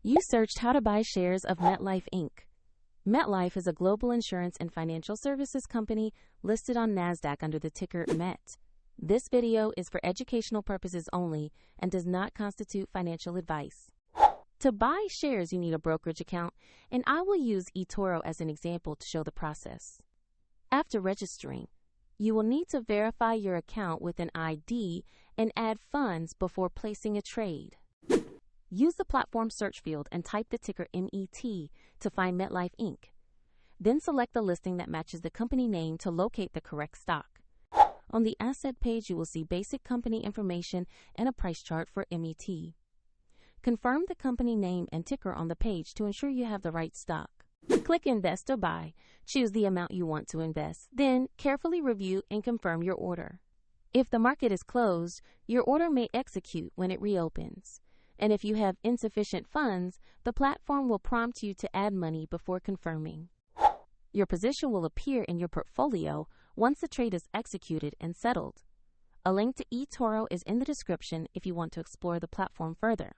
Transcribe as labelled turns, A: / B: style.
A: You searched how to buy shares of Metlife Inc. Metlife is a global insurance and financial services company listed on NASDAQ under the ticker MET. This video is for educational purposes only and does not constitute financial advice. To buy shares, you need a brokerage account, and I will use eToro as an example to show the process. After registering, you will need to verify your account with an ID and add funds before placing a trade. Use the platform search field and type the ticker MET to find Metlife Inc. Then select the listing that matches the company name to locate the correct stock. On the asset page, you will see basic company information and a price chart for MET. Confirm the company name and ticker on the page to ensure you have the right stock. Click Invest or Buy. Choose the amount you want to invest. Then, carefully review and confirm your order. If the market is closed, your order may execute when it reopens. And if you have insufficient funds, the platform will prompt you to add money before confirming. Your position will appear in your portfolio once the trade is executed and settled. A link to eToro is in the description if you want to explore the platform further.